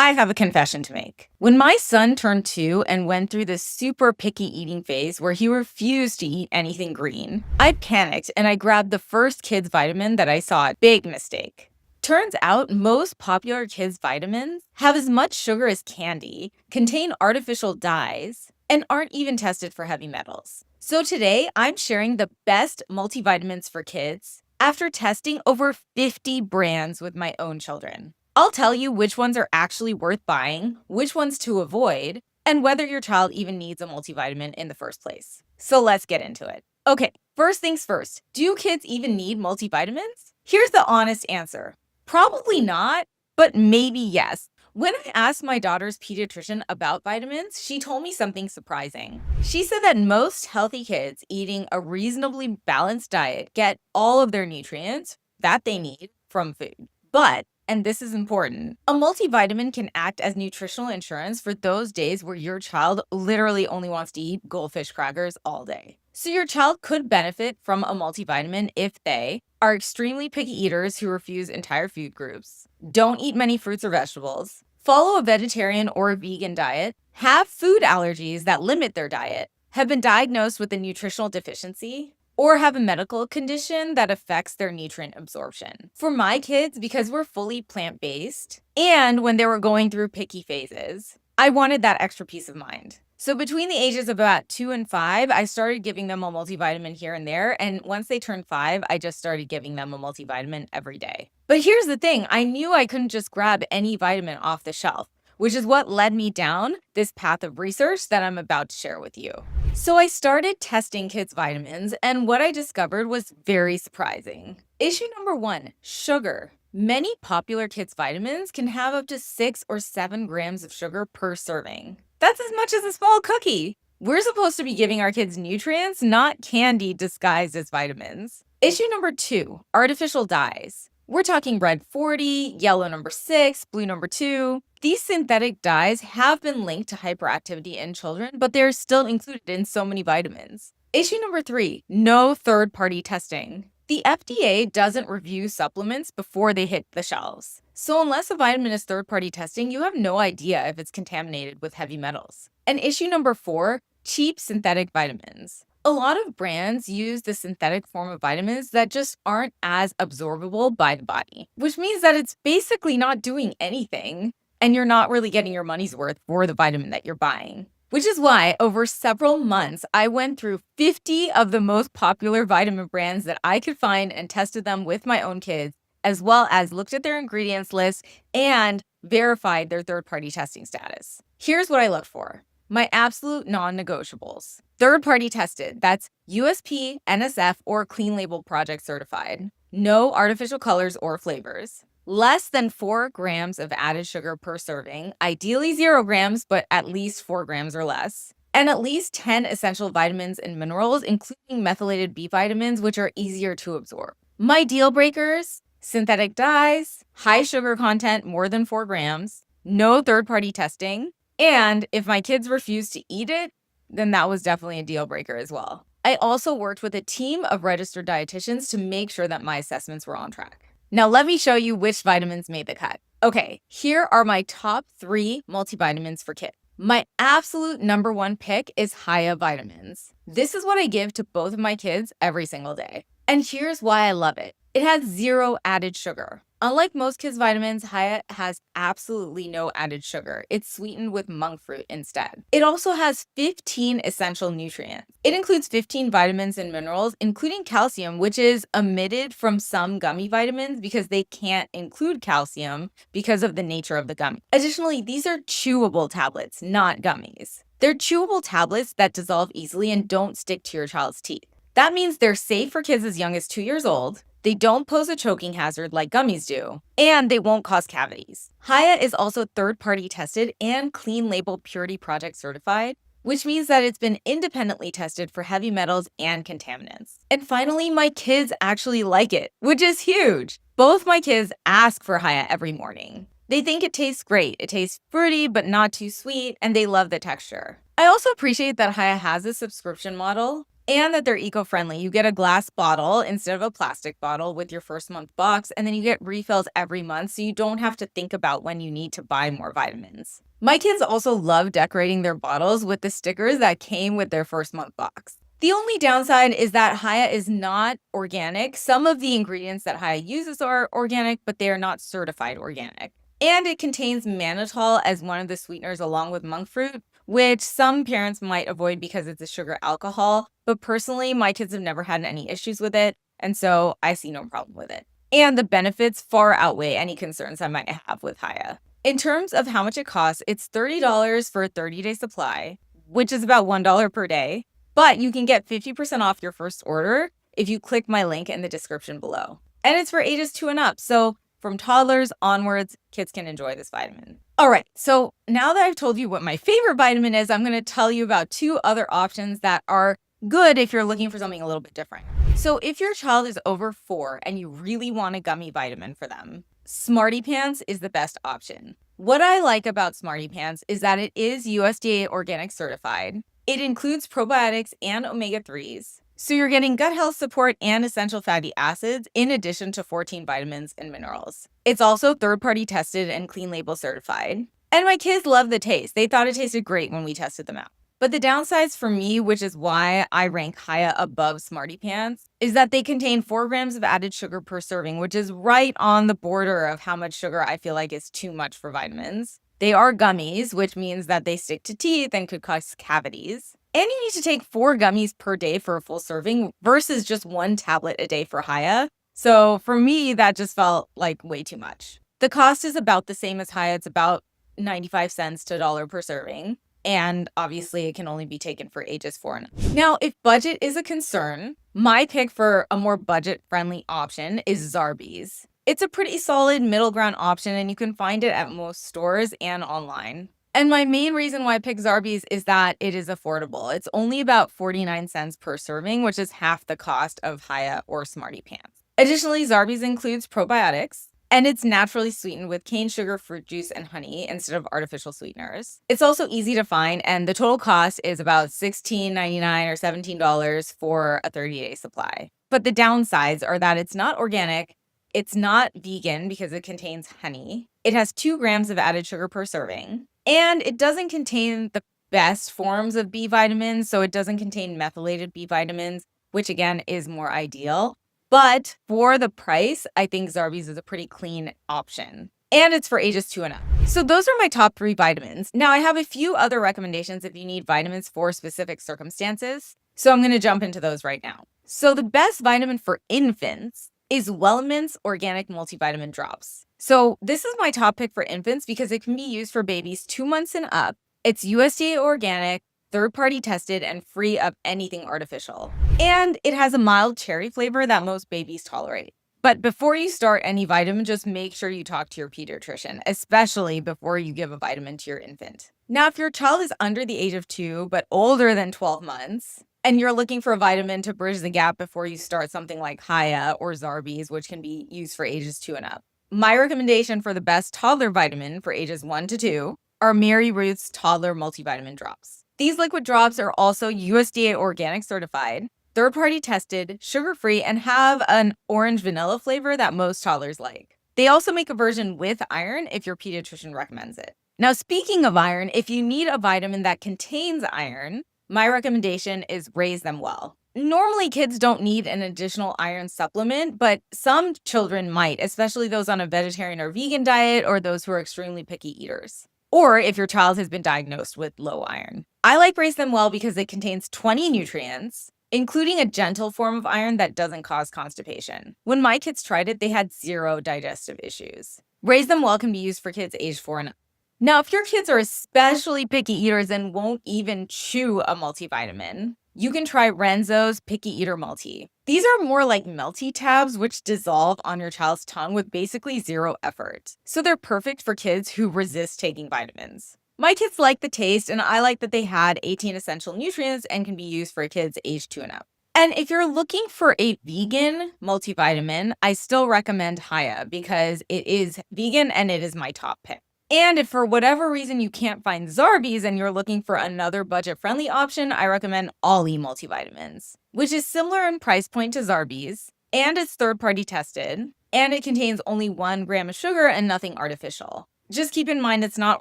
I have a confession to make. When my son turned 2 and went through this super picky eating phase where he refused to eat anything green, I panicked and I grabbed the first kids vitamin that I saw. Big mistake. Turns out most popular kids vitamins have as much sugar as candy, contain artificial dyes, and aren't even tested for heavy metals. So today, I'm sharing the best multivitamins for kids after testing over 50 brands with my own children. I'll tell you which ones are actually worth buying, which ones to avoid, and whether your child even needs a multivitamin in the first place. So let's get into it. Okay, first things first, do kids even need multivitamins? Here's the honest answer. Probably not, but maybe yes. When I asked my daughter's pediatrician about vitamins, she told me something surprising. She said that most healthy kids eating a reasonably balanced diet get all of their nutrients that they need from food. But, and this is important, a multivitamin can act as nutritional insurance for those days where your child literally only wants to eat goldfish crackers all day. So your child could benefit from a multivitamin if they are extremely picky eaters who refuse entire food groups, don't eat many fruits or vegetables, follow a vegetarian or a vegan diet, have food allergies that limit their diet, have been diagnosed with a nutritional deficiency, or have a medical condition that affects their nutrient absorption. For my kids, because we're fully plant-based, and when they were going through picky phases, I wanted that extra peace of mind. So between the ages of about 2 and 5, I started giving them a multivitamin here and there. And once they turned 5, I just started giving them a multivitamin every day. But here's the thing, I knew I couldn't just grab any vitamin off the shelf, which is what led me down this path of research that I'm about to share with you. So I started testing kids' vitamins, and what I discovered was very surprising. Issue number 1, sugar. Many popular kids' vitamins can have up to 6 or 7 grams of sugar per serving. That's as much as a small cookie. We're supposed to be giving our kids nutrients, not candy disguised as vitamins. Issue number 2, artificial dyes. We're talking red 40, yellow number 6, blue number 2. These synthetic dyes have been linked to hyperactivity in children, but they're still included in so many vitamins. Issue number 3, no third-party testing. The FDA doesn't review supplements before they hit the shelves. So unless a vitamin is third-party testing, you have no idea if it's contaminated with heavy metals. And issue number 4, cheap synthetic vitamins. A lot of brands use the synthetic form of vitamins that just aren't as absorbable by the body, which means that it's basically not doing anything, and you're not really getting your money's worth for the vitamin that you're buying. Which is why over several months, I went through 50 of the most popular vitamin brands that I could find and tested them with my own kids, as well as looked at their ingredients list and verified their third-party testing status. Here's what I look for. My absolute non-negotiables. Third-party tested, that's USP, NSF, or Clean Label Project certified. No artificial colors or flavors. Less than 4 grams of added sugar per serving, ideally 0 grams, but at least 4 grams or less. And at least 10 essential vitamins and minerals, including methylated B vitamins, which are easier to absorb. My deal breakers, synthetic dyes, high sugar content, more than 4 grams, no third-party testing, and if my kids refuse to eat it, then that was definitely a deal breaker as well. I also worked with a team of registered dietitians to make sure that my assessments were on track. Now let me show you which vitamins made the cut. Okay, here are my top 3 multivitamins for kids. My absolute number 1 pick is Hiya vitamins. This is what I give to both of my kids every single day. And here's why I love it. It has 0 added sugar. Unlike most kids' vitamins, Hiya has absolutely no added sugar. It's sweetened with monk fruit instead. It also has 15 essential nutrients. It includes 15 vitamins and minerals, including calcium, which is omitted from some gummy vitamins because they can't include calcium because of the nature of the gummy. Additionally, these are chewable tablets, not gummies. They're chewable tablets that dissolve easily and don't stick to your child's teeth. That means they're safe for kids as young as 2 years old. They don't pose a choking hazard like gummies do, and they won't cause cavities. Hiya is also third-party tested and Clean Label Purity Project certified, which means that it's been independently tested for heavy metals and contaminants. And finally, my kids actually like it, which is huge. Both my kids ask for Hiya every morning. They think it tastes great. It tastes fruity, but not too sweet, and they love the texture. I also appreciate that Hiya has a subscription model. and that they're eco-friendly. You get a glass bottle instead of a plastic bottle with your first month box, and then you get refills every month, so you don't have to think about when you need to buy more vitamins. My kids also love decorating their bottles with the stickers that came with their first month box. The only downside is that Hiya is not organic. Some of the ingredients that Hiya uses are organic, but they are not certified organic. And it contains mannitol as one of the sweeteners along with monk fruit, which some parents might avoid because it's a sugar alcohol. But personally, my kids have never had any issues with it, and so I see no problem with it. And the benefits far outweigh any concerns I might have with Hiya. In terms of how much it costs, it's $30 for a 30-day supply, which is about $1 per day. But you can get 50% off your first order if you click my link in the description below. And it's for ages 2 and up, so from toddlers onwards, kids can enjoy this vitamin. All right, so now that I've told you what my favorite vitamin is, I'm going to tell you about 2 other options that are good if you're looking for something a little bit different. So if your child is over 4 and you really want a gummy vitamin for them, Smarty Pants is the best option. What I like about Smarty Pants is that it is USDA organic certified. It includes probiotics and omega-3s. So you're getting gut health support and essential fatty acids in addition to 14 vitamins and minerals. It's also third-party tested and clean label certified. And my kids love the taste. They thought it tasted great when we tested them out. But the downsides for me, which is why I rank Hiya above Smarty Pants, is that they contain 4 grams of added sugar per serving, which is right on the border of how much sugar I feel like is too much for vitamins. They are gummies, which means that they stick to teeth and could cause cavities. And you need to take 4 gummies per day for a full serving versus just 1 tablet a day for Hiya. So for me, that just felt like way too much. The cost is about the same as Hiya. It's about 95 cents to $1 per serving. And obviously, it can only be taken for ages 4 and up. Now, if budget is a concern, my pick for a more budget-friendly option is Zarbee's. It's a pretty solid middle ground option, and you can find it at most stores and online. And my main reason why I pick Zarbee's is that it is affordable. It's only about 49 cents per serving, which is half the cost of Hiya or Smarty Pants. Additionally, Zarbee's includes probiotics, and it's naturally sweetened with cane sugar, fruit juice, and honey instead of artificial sweeteners. It's also easy to find, and the total cost is about $16.99 or $17 for a 30-day supply. But the downsides are that it's not organic, it's not vegan because it contains honey, it has 2 grams of added sugar per serving, and it doesn't contain the best forms of B vitamins, so it doesn't contain methylated B vitamins, which again is more ideal. But for the price, I think Zarbee's is a pretty clean option. And it's for ages 2 and up. So those are my top 3 vitamins. Now I have a few other recommendations if you need vitamins for specific circumstances. So I'm going to jump into those right now. So the best vitamin for infants is Wellman's Organic Multivitamin Drops. So this is my top pick for infants because it can be used for babies 2 months and up. It's USDA organic, third-party tested, and free of anything artificial. And it has a mild cherry flavor that most babies tolerate. But before you start any vitamin, just make sure you talk to your pediatrician, especially before you give a vitamin to your infant. Now, if your child is under the age of 2, but older than 12 months, and you're looking for a vitamin to bridge the gap before you start something like Hiya or Zarbee's, which can be used for ages 2 and up, my recommendation for the best toddler vitamin for ages 1 to 2 are Mary Ruth's Toddler Multivitamin Drops. These liquid drops are also USDA organic certified, third-party tested, sugar-free, and have an orange vanilla flavor that most toddlers like. They also make a version with iron if your pediatrician recommends it. Now, speaking of iron, if you need a vitamin that contains iron, my recommendation is Raise Them Well. Normally, kids don't need an additional iron supplement, but some children might, especially those on a vegetarian or vegan diet or those who are extremely picky eaters. Or if your child has been diagnosed with low iron. I like Raise Them Well because it contains 20 nutrients, including a gentle form of iron that doesn't cause constipation. When my kids tried it, they had 0 digestive issues. Raise Them Well can be used for kids aged 4 and up. Now, if your kids are especially picky eaters and won't even chew a multivitamin, you can try Renzo's Picky Eater Multi. These are more like melty tabs which dissolve on your child's tongue with basically 0 effort. So they're perfect for kids who resist taking vitamins. My kids like the taste, and I like that they had 18 essential nutrients and can be used for kids aged 2 and up. And if you're looking for a vegan multivitamin, I still recommend Hiya because it is vegan and it is my top pick. And if for whatever reason you can't find Zarbee's and you're looking for another budget-friendly option, I recommend Ollie Multivitamins, which is similar in price point to Zarbee's, and it's third-party tested, and it contains only 1 gram of sugar and nothing artificial. Just keep in mind it's not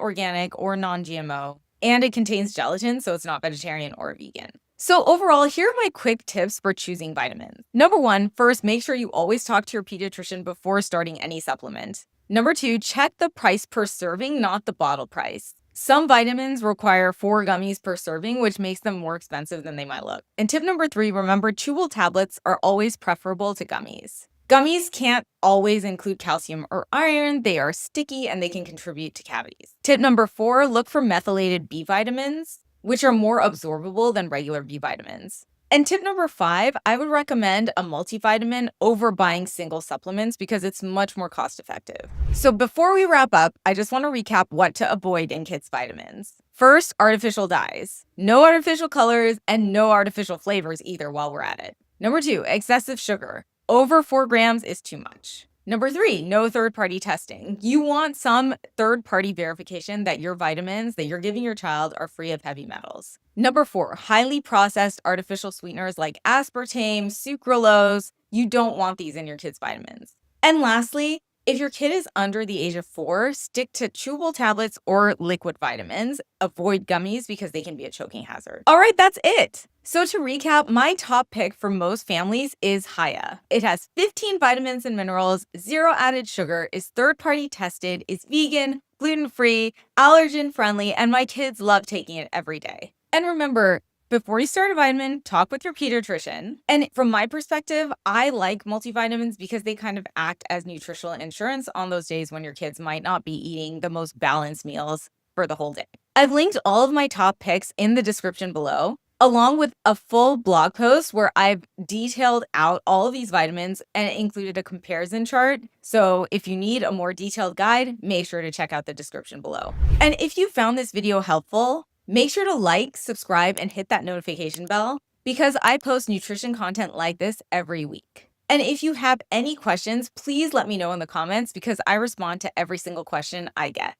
organic or non-GMO, and it contains gelatin, so it's not vegetarian or vegan. So overall, here are my quick tips for choosing vitamins. Number 1, first, make sure you always talk to your pediatrician before starting any supplement. Number 2, check the price per serving, not the bottle price. Some vitamins require 4 gummies per serving, which makes them more expensive than they might look. And tip number 3, remember chewable tablets are always preferable to gummies. Gummies can't always include calcium or iron, they are sticky and they can contribute to cavities. Tip number 4, look for methylated B vitamins, which are more absorbable than regular B vitamins. And tip number 5, I would recommend a multivitamin over buying single supplements because it's much more cost effective. So before we wrap up, I just want to recap what to avoid in kids' vitamins. First, artificial dyes. No artificial colors and no artificial flavors either while we're at it. Number 2, excessive sugar. Over 4 grams is too much. Number 3, no third-party testing. You want some third-party verification that your vitamins that you're giving your child are free of heavy metals. Number 4, highly processed artificial sweeteners like aspartame, sucralose. You don't want these in your kids' vitamins. And lastly, if your kid is under the age of 4, stick to chewable tablets or liquid vitamins. Avoid gummies because they can be a choking hazard. All right, that's it. So to recap, my top pick for most families is Hiya. It has 15 vitamins and minerals, 0 added sugar, is third-party tested, is vegan, gluten-free, allergen-friendly, and my kids love taking it every day. And remember, before you start a vitamin, talk with your pediatrician. And from my perspective, I like multivitamins because they kind of act as nutritional insurance on those days when your kids might not be eating the most balanced meals for the whole day. I've linked all of my top picks in the description below, along with a full blog post where I've detailed out all of these vitamins and included a comparison chart. So if you need a more detailed guide, make sure to check out the description below. And if you found this video helpful, make sure to like, subscribe, and hit that notification bell because I post nutrition content like this every week. And if you have any questions, please let me know in the comments because I respond to every single question I get.